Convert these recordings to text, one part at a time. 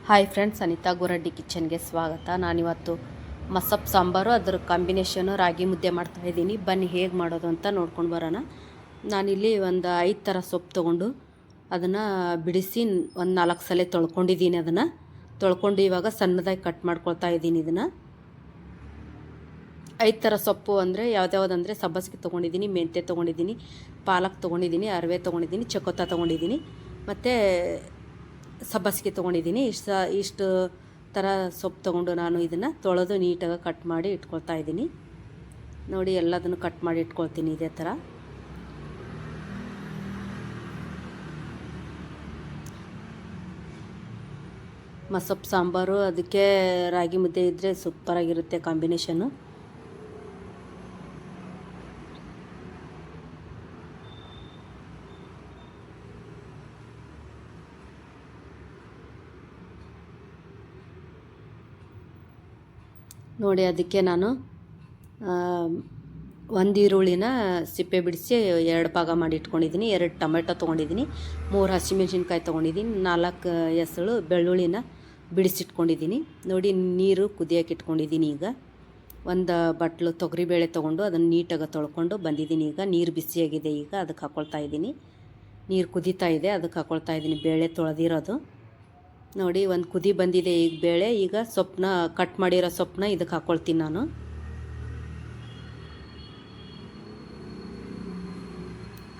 Hi friends, Anita ಗುರಡ್ಡಿ ಕಿಚನ್ಗೆ ಸ್ವಾಗತ. ನಾನಿವತ್ತು ಮಸಪ್ ಸಾಂಬಾರು ಅದರ ಕಾಂಬಿನೇಷನು ರಾಗಿ ಮುದ್ದೆ ಮಾಡ್ತಾಯಿದ್ದೀನಿ. ಬನ್ನಿ ಹೇಗೆ ಮಾಡೋದು ಅಂತ ನೋಡ್ಕೊಂಡು ಬರೋಣ. ನಾನಿಲ್ಲಿ ಒಂದು 5 ಥರ ಸೊಪ್ಪು ತೊಗೊಂಡು ಅದನ್ನು ಬಿಡಿಸಿ ಒಂದು 4 ಸಲ ತೊಳ್ಕೊಂಡಿದ್ದೀನಿ. ಅದನ್ನು ತೊಳ್ಕೊಂಡು ಇವಾಗ ಸಣ್ಣದಾಗಿ ಕಟ್ ಮಾಡ್ಕೊಳ್ತಾ ಇದ್ದೀನಿ. ಇದನ್ನು 5 ಥರ ಸೊಪ್ಪು ಅಂದರೆ ಯಾವ್ದ್ಯಾವುದಂದರೆ ಸಬ್ಬಸಿಗೆ ತೊಗೊಂಡಿದ್ದೀನಿ, ಮೆಂತ್ಯ ತೊಗೊಂಡಿದ್ದೀನಿ, ಪಾಲಕ್ ತೊಗೊಂಡಿದ್ದೀನಿ, ಅರಿವೆ ತೊಗೊಂಡಿದ್ದೀನಿ, ಚಕೋತ ತೊಗೊಂಡಿದ್ದೀನಿ ಮತ್ತು ಸಬ್ಬಸಿಗೆ ತೊಗೊಂಡಿದ್ದೀನಿ. ಇಷ್ಟು ಥರ ಸೊಪ್ಪು ತೊಗೊಂಡು ನಾನು ಇದನ್ನು ತೊಳೆದು ನೀಟಾಗಿ ಕಟ್ ಮಾಡಿ ಇಟ್ಕೊಳ್ತಾ ಇದ್ದೀನಿ. ನೋಡಿ, ಎಲ್ಲದನ್ನು ಕಟ್ ಮಾಡಿ ಇಟ್ಕೊಳ್ತೀನಿ ಇದೇ ಥರ. ಮಸೊಪ್ಪು ಸಾಂಬಾರು ಅದಕ್ಕೆ ರಾಗಿ ಮುದ್ದೆ ಇದ್ದರೆ ಸೂಪರಾಗಿರುತ್ತೆ ಕಾಂಬಿನೇಷನ್ನು. ನೋಡಿ, ಅದಕ್ಕೆ ನಾನು ಒಂದು ಈರುಳ್ಳಿನ ಸಿಪ್ಪೆ ಬಿಡಿಸಿ 2 ಭಾಗ ಮಾಡಿ ಇಟ್ಕೊಂಡಿದ್ದೀನಿ, 2 ಟೊಮೆಟೊ ತೊಗೊಂಡಿದ್ದೀನಿ, 3 ಹಸಿಮೆಣ್ಸಿನ್ಕಾಯಿ ತೊಗೊಂಡಿದ್ದೀನಿ, 4 ಎಸಳು ಬೆಳ್ಳುಳ್ಳಿನ ಬಿಡಿಸಿಟ್ಕೊಂಡಿದ್ದೀನಿ. ನೋಡಿ, ನೀರು ಕುದಿಯೋಕೆ ಇಟ್ಕೊಂಡಿದ್ದೀನಿ. ಈಗ ಒಂದು ಬಟ್ಲು ತೊಗರಿಬೇಳೆ ತೊಗೊಂಡು ಅದನ್ನು ನೀಟಾಗಿ ತೊಳ್ಕೊಂಡು ಬಂದಿದ್ದೀನಿ. ಈಗ ನೀರು ಬಿಸಿಯಾಗಿದೆ, ಈಗ ಅದಕ್ಕೆ ಹಾಕ್ಕೊಳ್ತಾ ಇದ್ದೀನಿ. ನೀರು ಕುದೀತಾ ಇದೆ, ಅದಕ್ಕೆ ಹಾಕ್ಕೊಳ್ತಾ ಇದ್ದೀನಿ ಬೇಳೆ ತೊಳೆದಿರೋದು. ನೋಡಿ, ಒಂದು ಕುದಿ ಬಂದಿದೆ ಈಗ ಬೇಳೆ. ಈಗ ಸೊಪ್ಪನ್ನ ಕಟ್ ಮಾಡಿರೋ ಸೊಪ್ಪನ್ನ ಇದಕ್ಕೆ ಹಾಕ್ಕೊಳ್ತೀನಿ ನಾನು.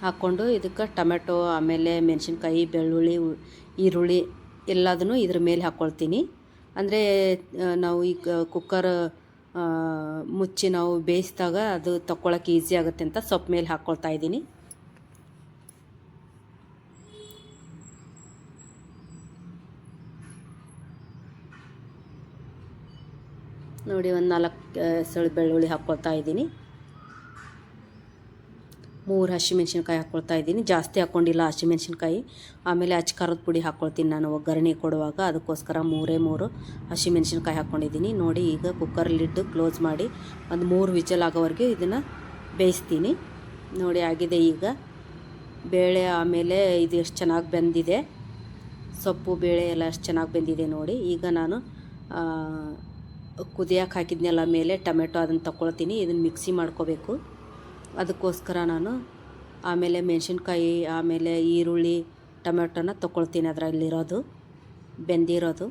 ಹಾಕ್ಕೊಂಡು ಇದಕ್ಕೆ ಟೊಮೆಟೊ, ಆಮೇಲೆ ಮೆಣಸಿನ್ಕಾಯಿ, ಬೆಳ್ಳುಳ್ಳಿ, ಈರುಳ್ಳಿ ಎಲ್ಲದನ್ನು ಇದ್ರ ಮೇಲೆ ಹಾಕ್ಕೊಳ್ತೀನಿ. ಅಂದರೆ ನಾವು ಈಗ ಕುಕ್ಕರ್ ಮುಚ್ಚಿ ನಾವು ಬೇಯಿಸಿದಾಗ ಅದು ತಗೊಳ್ಳೋಕೆ ಈಸಿ ಆಗುತ್ತೆ ಅಂತ ಸೊಪ್ಪು ಮೇಲೆ ಹಾಕ್ಕೊಳ್ತಾ ಇದ್ದೀನಿ. ನೋಡಿ, ಒಂದು 4 ಎಸಳು ಬೆಳ್ಳುಳ್ಳಿ ಹಾಕ್ಕೊಳ್ತಾ ಇದ್ದೀನಿ, 3 ಹಸಿಮೆಣ್ಸಿನ್ಕಾಯಿ ಹಾಕ್ಕೊಳ್ತಾ ಇದ್ದೀನಿ. ಜಾಸ್ತಿ ಹಾಕ್ಕೊಂಡಿಲ್ಲ ಹಸಿಮೆಣ್ಸಿನ್ಕಾಯಿ. ಆಮೇಲೆ ಖಾರದ ಪುಡಿ ಹಾಕ್ಕೊಳ್ತೀನಿ ನಾನು ಒಗ್ಗರಣೆ ಕೊಡುವಾಗ, ಅದಕ್ಕೋಸ್ಕರ 3 ಹಸಿಮೆಣ್ಸಿನ್ಕಾಯಿ ಹಾಕ್ಕೊಂಡಿದ್ದೀನಿ. ನೋಡಿ, ಈಗ ಕುಕ್ಕರ್ ಲಿಡ್ ಕ್ಲೋಸ್ ಮಾಡಿ ಒಂದು 3 ವಿಜಲ್ ಆಗೋವರೆಗೆ ಇದನ್ನು ಬೇಯಿಸ್ತೀನಿ. ನೋಡಿ, ಆಗಿದೆ ಈಗ ಬೇಳೆ. ಆಮೇಲೆ ಇದು ಎಷ್ಟು ಚೆನ್ನಾಗಿ ಬೆಂದಿದೆ, ಸೊಪ್ಪು ಬೇಳೆ ಎಲ್ಲ ಎಷ್ಟು ಚೆನ್ನಾಗಿ ಬೆಂದಿದೆ ನೋಡಿ. ಈಗ ನಾನು ಕುದಿಯೋಕೆ ಹಾಕಿದ್ನೆಲ್ಲ ಮೇಲೆ ಟೊಮೆಟೊ ಅದನ್ನು ತಗೊಳ್ತೀನಿ. ಇದನ್ನು ಮಿಕ್ಸಿ ಮಾಡ್ಕೋಬೇಕು, ಅದಕ್ಕೋಸ್ಕರ ನಾನು ಆಮೇಲೆ ಮೆಣಸಿನ್ಕಾಯಿ, ಆಮೇಲೆ ಈರುಳ್ಳಿ, ಟೊಮೆಟೊನ ತೊಗೊಳ್ತೀನಿ ಅದರಲ್ಲಿರೋದು ಬೆಂದಿರೋದು.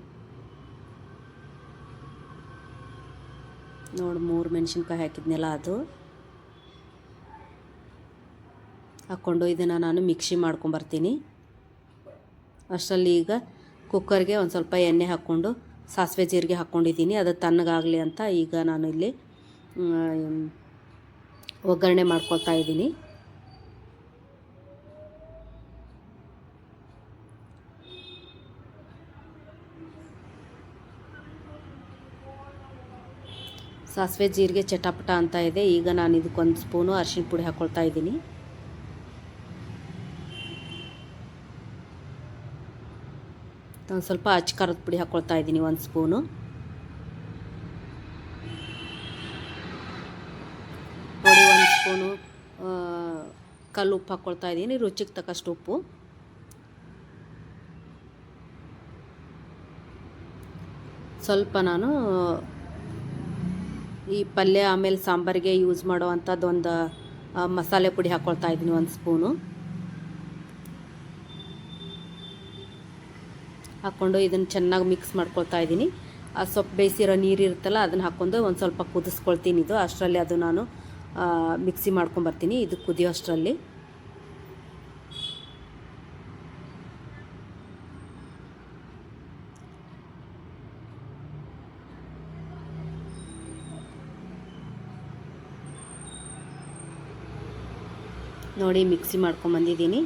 ನೋಡಿ, 3 ಮೆಣಸಿನ್ಕಾಯಿ ಹಾಕಿದ್ನೆಲ್ಲ ಅದು ಹಾಕ್ಕೊಂಡು ಇದನ್ನು ನಾನು ಮಿಕ್ಸಿ ಮಾಡ್ಕೊಂಬರ್ತೀನಿ. ಅಷ್ಟರಲ್ಲಿ ಈಗ ಕುಕ್ಕರ್ಗೆ ಒಂದು ಸ್ವಲ್ಪ ಎಣ್ಣೆ ಹಾಕ್ಕೊಂಡು ಸಾಸಿವೆ ಜೀರಿಗೆ ಹಾಕ್ಕೊಂಡಿದ್ದೀನಿ, ಅದು ತಣ್ಣಗಾಗಲಿ ಅಂತ. ಈಗ ನಾನು ಇಲ್ಲಿ ಒಗ್ಗರಣೆ ಮಾಡ್ಕೊಳ್ತಾ ಇದ್ದೀನಿ. ಸಾಸಿವೆ ಜೀರಿಗೆ ಚಟಪಟ ಅಂತ ಇದೆ. ಈಗ ನಾನು ಇದಕ್ಕೊಂದು ಸ್ಪೂನು ಅರಿಶಿನ ಪುಡಿ ಹಾಕ್ಕೊಳ್ತಾ ಇದ್ದೀನಿ. ಒಂದು ಸ್ವಲ್ಪ ಖಾರದ ಪುಡಿ ಹಾಕ್ಕೊಳ್ತಾ ಇದ್ದೀನಿ, 1 ಸ್ಪೂನು. ನೋಡಿ, 1 ಸ್ಪೂನು ಕಲ್ಲು ಉಪ್ಪು ಹಾಕ್ಕೊಳ್ತಾ ಇದ್ದೀನಿ, ರುಚಿಗೆ ತಕ್ಕಷ್ಟು ಉಪ್ಪು. ಸ್ವಲ್ಪ ನಾನು ಈ ಪಲ್ಯ ಆಮೇಲೆ ಸಾಂಬಾರಿಗೆ ಯೂಸ್ ಮಾಡೋ ಅಂಥದ್ದೊಂದು ಮಸಾಲೆ ಪುಡಿ ಹಾಕ್ಕೊಳ್ತಾ ಇದ್ದೀನಿ, 1 ಸ್ಪೂನು. ಹಾಕ್ಕೊಂಡು ಇದನ್ನು ಚೆನ್ನಾಗಿ ಮಿಕ್ಸ್ ಮಾಡ್ಕೊಳ್ತಾ ಇದ್ದೀನಿ. ಆ ಸೊಪ್ಪು ಬೇಯಿಸಿರೋ ನೀರು ಇರುತ್ತಲ್ಲ ಅದನ್ನು ಹಾಕ್ಕೊಂಡು ಒಂದು ಸ್ವಲ್ಪ ಕುದಿಸ್ಕೊಳ್ತೀನಿ. ಇದು ಅಷ್ಟರಲ್ಲಿ ಅದು ನಾನು ಮಿಕ್ಸಿ ಮಾಡ್ಕೊಂಬರ್ತೀನಿ, ಇದು ಕುದಿಯೋ ಅಷ್ಟರಲ್ಲಿ. ನೋಡಿ, ಮಿಕ್ಸಿ ಮಾಡ್ಕೊಂಬಂದಿದ್ದೀನಿ,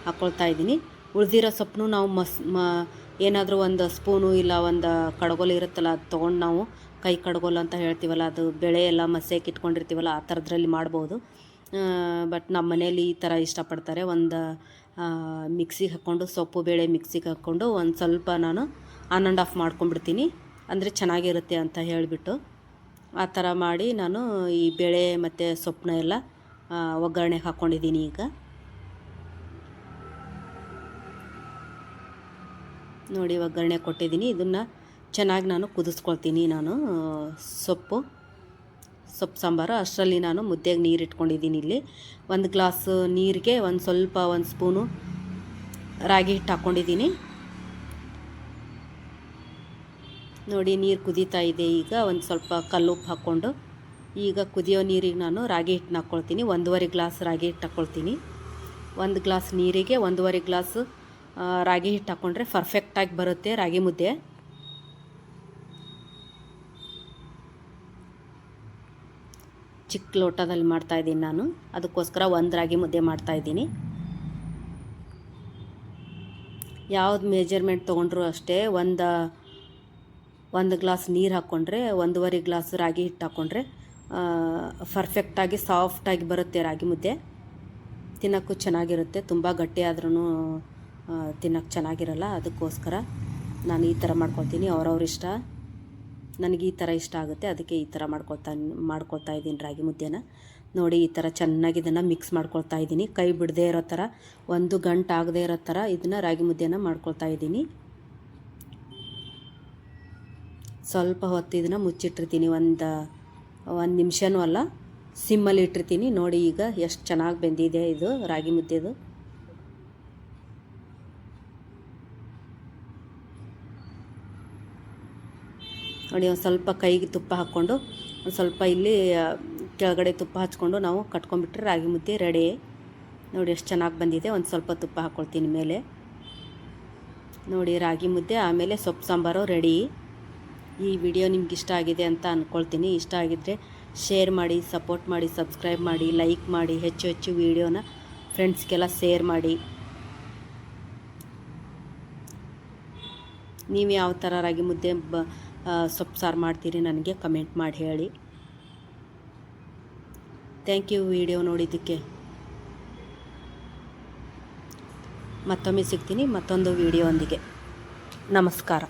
ಹಾಕ್ಕೊಳ್ತಾ ಇದ್ದೀನಿ. ಉಳಿದಿರೋ ಸೊಪ್ಪನ್ನು ನಾವು ಏನಾದರೂ ಒಂದು ಸ್ಪೂನು ಇಲ್ಲ ಒಂದು ಕಡ್ಗೋಲು ಇರುತ್ತಲ್ಲ, ಅದು ತೊಗೊಂಡು ನಾವು ಕೈ ಕಡ್ಗೋಲು ಅಂತ ಹೇಳ್ತೀವಲ್ಲ, ಅದು ಬೆಳೆ ಎಲ್ಲ ಮಸೆಗೆ ಇಟ್ಕೊಂಡಿರ್ತೀವಲ್ಲ, ಆ ಥರದ್ರಲ್ಲಿ ಮಾಡ್ಬೋದು. ಬಟ್ ನಮ್ಮ ಮನೇಲಿ ಈ ಥರ ಇಷ್ಟಪಡ್ತಾರೆ. ಒಂದು ಮಿಕ್ಸಿಗೆ ಹಾಕ್ಕೊಂಡು ಸೊಪ್ಪು ಬೇಳೆ ಮಿಕ್ಸಿಗೆ ಹಾಕ್ಕೊಂಡು ಒಂದು ಸ್ವಲ್ಪ ನಾನು ಆನ್ ಆ್ಯಂಡ್ ಆಫ್ ಮಾಡ್ಕೊಂಡ್ಬಿಡ್ತೀನಿ, ಅಂದರೆ ಚೆನ್ನಾಗಿರುತ್ತೆ ಅಂತ ಹೇಳಿಬಿಟ್ಟು. ಆ ಥರ ಮಾಡಿ ನಾನು ಈ ಬೇಳೆ ಮತ್ತು ಸೊಪ್ಪನ್ನ ಎಲ್ಲ ಒಗ್ಗರಣೆಗೆ ಹಾಕ್ಕೊಂಡಿದ್ದೀನಿ. ಈಗ ನೋಡಿ ಒಗ್ಗರಣೆ ಕೊಟ್ಟಿದ್ದೀನಿ. ಇದನ್ನು ಚೆನ್ನಾಗಿ ನಾನು ಕುದಿಸ್ಕೊಳ್ತೀನಿ. ಸೊಪ್ಪು ಸಾಂಬಾರು ಅಷ್ಟರಲ್ಲಿ ನಾನು ಮುದ್ದೆಗೆ ನೀರು ಇಟ್ಕೊಂಡಿದ್ದೀನಿ. ಇಲ್ಲಿ 1 ಗ್ಲಾಸ್ ನೀರಿಗೆ ಒಂದು ಸ್ಪೂನು ರಾಗಿ ಹಿಟ್ಟು ಹಾಕ್ಕೊಂಡಿದ್ದೀನಿ. ನೋಡಿ ನೀರು ಕುದೀತಾ ಇದೆ. ಈಗ ಒಂದು ಸ್ವಲ್ಪ ಕಲ್ಲುಪ್ಪು ಹಾಕ್ಕೊಂಡು ಈಗ ಕುದಿಯೋ ನೀರಿಗೆ ನಾನು ರಾಗಿ ಹಿಟ್ಟನ್ನ ಹಾಕ್ಕೊಳ್ತೀನಿ. 1.5 ಗ್ಲಾಸ್ ರಾಗಿ ಹಿಟ್ಟು ಹಾಕ್ಕೊಳ್ತೀನಿ. 1 ಗ್ಲಾಸ್ ನೀರಿಗೆ 1.5 ಗ್ಲಾಸ್ ರಾಗಿ ಹಿಟ್ಟು ಹಾಕ್ಕೊಂಡ್ರೆ ಪರ್ಫೆಕ್ಟಾಗಿ ಬರುತ್ತೆ ರಾಗಿ ಮುದ್ದೆ. ಚಿಕ್ಕ ಲೋಟದಲ್ಲಿ ಮಾಡ್ತಾಯಿದ್ದೀನಿ ನಾನು, ಅದಕ್ಕೋಸ್ಕರ 1 ರಾಗಿ ಮುದ್ದೆ ಮಾಡ್ತಾಯಿದ್ದೀನಿ. ಯಾವ್ದು ಮೆಜರ್ಮೆಂಟ್ ತೊಗೊಂಡ್ರು ಅಷ್ಟೇ, ಒಂದು ಗ್ಲಾಸ್ ನೀರು ಹಾಕ್ಕೊಂಡ್ರೆ 1.5 ಗ್ಲಾಸ್ ರಾಗಿ ಹಿಟ್ಟು ಹಾಕ್ಕೊಂಡ್ರೆ ಪರ್ಫೆಕ್ಟಾಗಿ ಸಾಫ್ಟಾಗಿ ಬರುತ್ತೆ ರಾಗಿ ಮುದ್ದೆ. ತಿನ್ನೋಕ್ಕೂ ಚೆನ್ನಾಗಿರುತ್ತೆ. ತುಂಬ ಗಟ್ಟಿ ಆದ್ರೂ ತಿನ್ನೋಕ್ಕೆ ಚೆನ್ನಾಗಿರಲ್ಲ. ಅದಕ್ಕೋಸ್ಕರ ನಾನು ಈ ಥರ ಮಾಡ್ಕೊಳ್ತೀನಿ. ಅವ್ರವ್ರ ಇಷ್ಟ. ನನಗೆ ಈ ಥರ ಇಷ್ಟ ಆಗುತ್ತೆ, ಅದಕ್ಕೆ ಈ ಥರ ಮಾಡ್ಕೊಳ್ತಾ ಇದ್ದೀನಿ ರಾಗಿ ಮುದ್ದೆನ. ನೋಡಿ ಈ ಥರ ಚೆನ್ನಾಗಿ ಇದನ್ನು ಮಿಕ್ಸ್ ಮಾಡ್ಕೊಳ್ತಾ ಇದ್ದೀನಿ. ಕೈ ಬಿಡದೇ ಇರೋ ಥರ, ಒಂದು ಗಂಟು ಆಗದೇ ಇರೋ ಥರ ಇದನ್ನು ರಾಗಿ ಮುದ್ದೆನ ಮಾಡ್ಕೊಳ್ತಾ ಇದ್ದೀನಿ. ಸ್ವಲ್ಪ ಹೊತ್ತು ಇದನ್ನು ಮುಚ್ಚಿಟ್ಟಿರ್ತೀನಿ. ಒಂದು ನಿಮಿಷನೂ ಅಲ್ಲ, ಸಿಮ್ಮಲ್ಲಿ ಇಟ್ಟಿರ್ತೀನಿ. ನೋಡಿ ಈಗ ಎಷ್ಟು ಚೆನ್ನಾಗಿ ಬೆಂದಿದೆ ಇದು ರಾಗಿ ಮುದ್ದೆದು. ನೋಡಿ ಒಂದು ಸ್ವಲ್ಪ ಕೈಗೆ ತುಪ್ಪ ಹಾಕ್ಕೊಂಡು, ಒಂದು ಸ್ವಲ್ಪ ಇಲ್ಲಿ ಕೆಳಗಡೆ ತುಪ್ಪ ಹಚ್ಕೊಂಡು ನಾವು ಕಟ್ಕೊಂಡ್ಬಿಟ್ರೆ ರಾಗಿ ಮುದ್ದೆ ರೆಡಿ. ನೋಡಿ ಎಷ್ಟು ಚೆನ್ನಾಗಿ ಬಂದಿದೆ. ಒಂದು ಸ್ವಲ್ಪ ತುಪ್ಪ ಹಾಕ್ಕೊಳ್ತೀನಿ ಮೇಲೆ. ನೋಡಿ ರಾಗಿ ಮುದ್ದೆ ಆಮೇಲೆ ಸೊಪ್ಪು ಸಾಂಬಾರು ರೆಡಿ. ಈ ವಿಡಿಯೋ ನಿಮ್ಗೆ ಇಷ್ಟ ಆಗಿದೆ ಅಂತ ಅಂದ್ಕೊಳ್ತೀನಿ. ಇಷ್ಟ ಆಗಿದ್ದರೆ ಶೇರ್ ಮಾಡಿ, ಸಪೋರ್ಟ್ ಮಾಡಿ, ಸಬ್ಸ್ಕ್ರೈಬ್ ಮಾಡಿ, ಲೈಕ್ ಮಾಡಿ, ಹೆಚ್ಚು ವಿಡಿಯೋನ ಫ್ರೆಂಡ್ಸ್ಗೆಲ್ಲ ಶೇರ್ ಮಾಡಿ. ನೀವು ಯಾವ ಥರ ರಾಗಿ ಮುದ್ದೆ ಸೊಪ್ಪು ಸಾರು ಮಾಡ್ತೀರಿ ನನಗೆ ಕಮೆಂಟ್ ಮಾಡಿ ಹೇಳಿ. ಥ್ಯಾಂಕ್ ಯು ವಿಡಿಯೋ ನೋಡಿದ್ದಕ್ಕೆ. ಮತ್ತೊಮ್ಮೆ ಸಿಗ್ತೀನಿ ಮತ್ತೊಂದು ವಿಡಿಯೋ ಒಂದಿಗೆ. ನಮಸ್ಕಾರ.